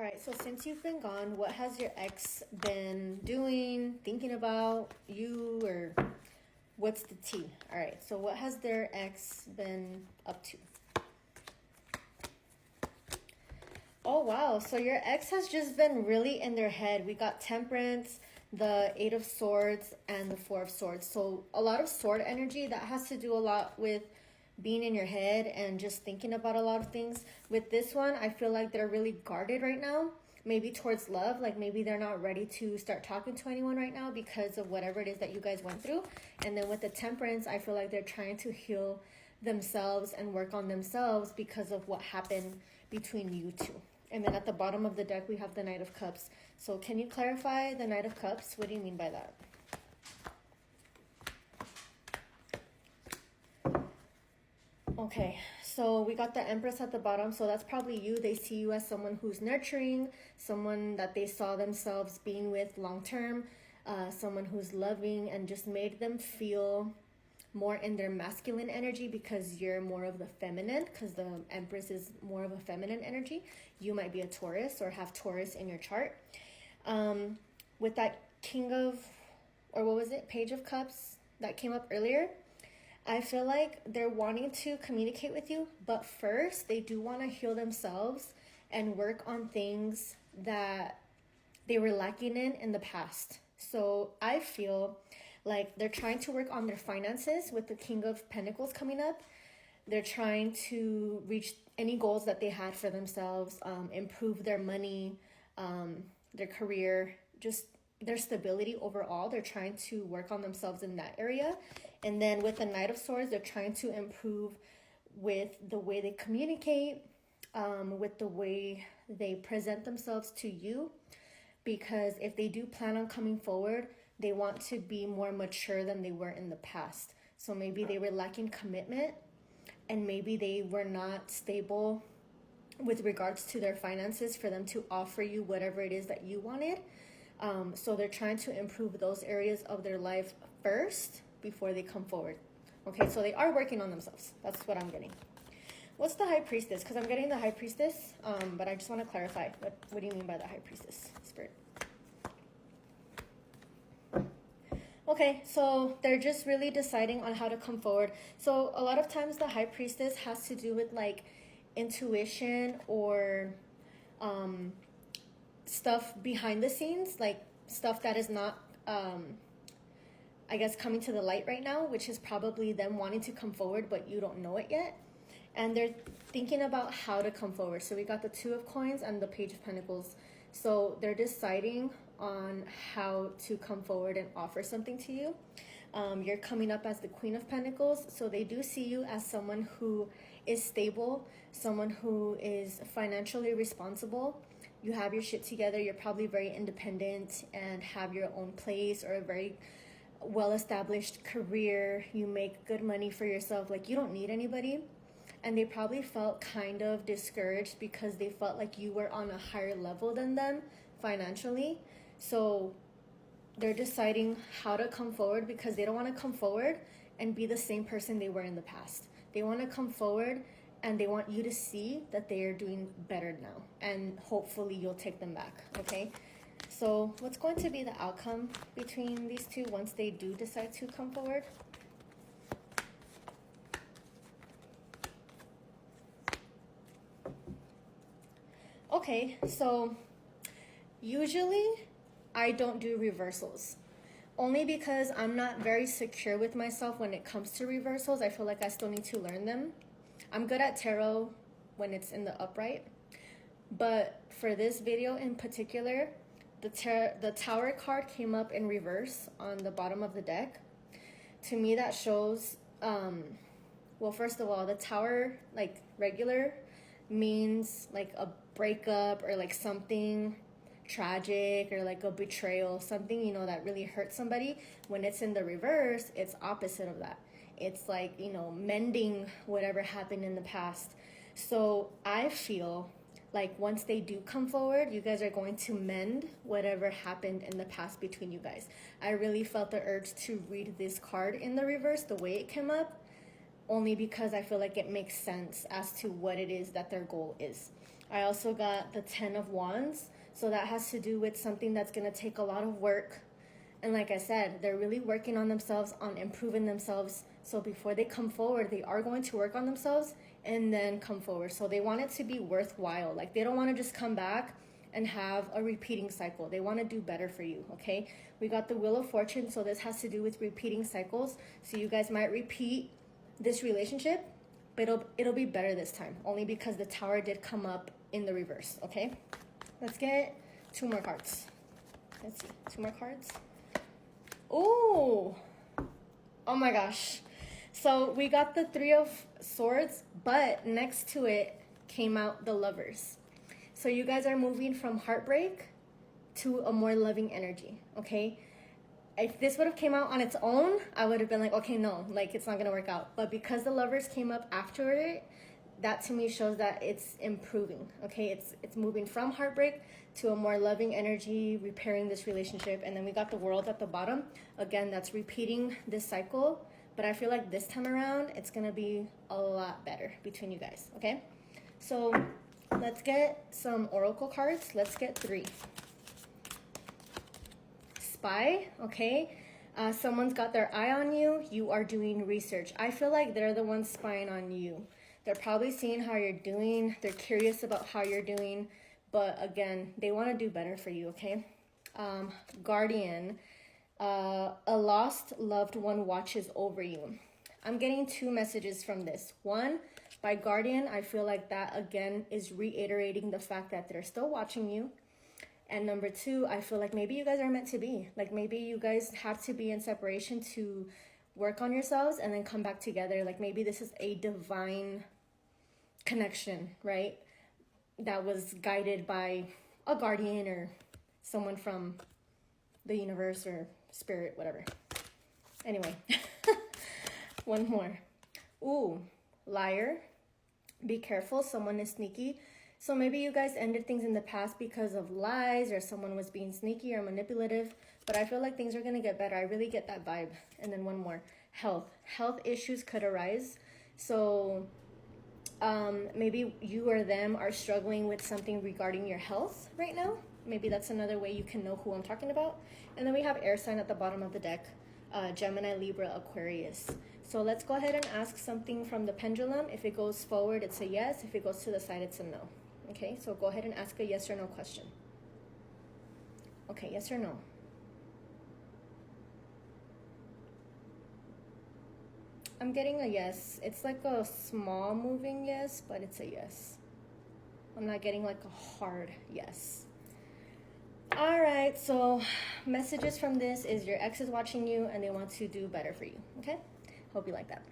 All right, so since you've been gone, what has your ex been doing, thinking about you, or what's the tea? All right, so what has their ex been up to? Oh, wow. So your ex has just been really in their head. We got Temperance, the Eight of Swords, and the Four of Swords. So a lot of sword energy that has to do a lot with being in your head and just thinking about a lot of things. With this one, I feel like they're really guarded right now. Maybe towards love, like maybe they're not ready to start talking to anyone right now because of whatever it is that you guys went through. And then with the Temperance, I feel like they're trying to heal themselves and work on themselves because of what happened between you two. And then at the bottom of the deck, we have the Knight of Cups. So can you clarify the Knight of Cups? What do you mean by that? Okay, so we got the Empress at the bottom. So that's probably you. They see you as someone who's nurturing, someone that they saw themselves being with long term, someone who's loving and just made them feel more in their masculine energy because you're more of the feminine, because the Empress is more of a feminine energy. You might be a Taurus or have Taurus in your chart. With that King of, or what was it, Page of Cups that came up earlier, I feel like they're wanting to communicate with you, but first they do want to heal themselves and work on things that they were lacking in the past. So I feel like they're trying to work on their finances with the King of Pentacles coming up. They're trying to reach any goals that they had for themselves, improve their money, their career, just their stability overall. They're trying to work on themselves in that area. And then with the Knight of Swords, they're trying to improve with the way they communicate, with the way they present themselves to you. Because if they do plan on coming forward, they want to be more mature than they were in the past. So maybe they were lacking commitment, and maybe they were not stable with regards to their finances for them to offer you whatever it is that you wanted. So they're trying to improve those areas of their life first before they come forward. Okay, so they are working on themselves. That's what I'm getting. What's the High Priestess? Because I'm getting the High Priestess, but I just want to clarify. What do you mean by the High Priestess, Spirit? Okay, so they're just really deciding on how to come forward. So a lot of times the High Priestess has to do with like intuition or stuff behind the scenes, like stuff that is not, I guess, coming to the light right now, which is probably them wanting to come forward, but you don't know it yet. And they're thinking about how to come forward. So we got the Two of Coins and the Page of Pentacles. So they're deciding on how to come forward and offer something to you. You're coming up as the Queen of Pentacles. So they do see you as someone who is stable, someone who is financially responsible. You have your shit together. You're probably very independent and have your own place or a very well-established career. You make good money for yourself. Like, you don't need anybody. And they probably felt kind of discouraged because they felt like you were on a higher level than them financially. So they're deciding how to come forward because they don't want to come forward and be the same person they were in the past. They want to come forward and they want you to see that they are doing better now. And hopefully you'll take them back, okay? So what's going to be the outcome between these two once they do decide to come forward? Okay, so usually I don't do reversals. Only because I'm not very secure with myself when it comes to reversals. I feel like I still need to learn them. I'm good at tarot when it's in the upright. But for this video in particular, the Tower card came up in reverse on the bottom of the deck. To me, that shows, well, first of all, the Tower, like regular, means like a breakup or like something tragic or like a betrayal, something, you know, that really hurts somebody. When it's in the reverse, it's opposite of that. It's like, you know, mending whatever happened in the past. So I feel like once they do come forward, you guys are going to mend whatever happened in the past between you guys. I really felt the urge to read this card in the reverse the way it came up, only because I feel like it makes sense as to what it is that their goal is. I also got the 10 of Wands. So that has to do with something that's going to take a lot of work. And like I said, they're really working on themselves, on improving themselves. So before they come forward, they are going to work on themselves and then come forward. So they want it to be worthwhile. Like they don't want to just come back and have a repeating cycle. They want to do better for you, okay? We got the Wheel of Fortune, so this has to do with repeating cycles. So you guys might repeat this relationship, but it'll be better this time, only because the Tower did come up in the reverse, okay? Let's get 2 more cards. Let's see, 2 more cards. Oh my gosh. So we got the 3 of Swords, but next to it came out the Lovers. So you guys are moving from heartbreak to a more loving energy, okay? If this would have came out on its own, I would have been like, okay, no, like it's not gonna work out. But because the Lovers came up after it, that to me shows that it's improving, okay? It's moving from heartbreak to a more loving energy, repairing this relationship. And then we got the World at the bottom. Again, that's repeating this cycle. But I feel like this time around, it's gonna be a lot better between you guys, okay? So let's get some oracle cards. Let's get 3. Spy, okay? Someone's got their eye on you. You are doing research. I feel like they're the ones spying on you. They're probably seeing how you're doing. They're curious about how you're doing. But again, they want to do better for you, okay? Guardian, a lost loved one watches over you. I'm getting 2 messages from this. One, by Guardian, I feel like that again is reiterating the fact that they're still watching you. And number 2, I feel like maybe you guys are meant to be. Like maybe you guys have to be in separation to work on yourselves and then come back together. Like maybe this is a divine connection, right? That was guided by a guardian or someone from the universe or spirit, whatever. Anyway, one more. Ooh, liar. Be careful, someone is sneaky. So maybe you guys ended things in the past because of lies or someone was being sneaky or manipulative. But I feel like things are going to get better. I really get that vibe. And then one more. Health. Health issues could arise. So maybe you or them are struggling with something regarding your health right now. Maybe that's another way you can know who I'm talking about. And then we have air sign at the bottom of the deck. Gemini, Libra, Aquarius. So let's go ahead and ask something from the pendulum. If it goes forward, it's a yes. If it goes to the side, it's a no. Okay, so go ahead and ask a yes or no question. Okay, yes or no? I'm getting a yes. It's like a small moving yes, but it's a yes. I'm not getting like a hard yes. All right, so messages from this is your ex is watching you and they want to do better for you, okay? Hope you like that.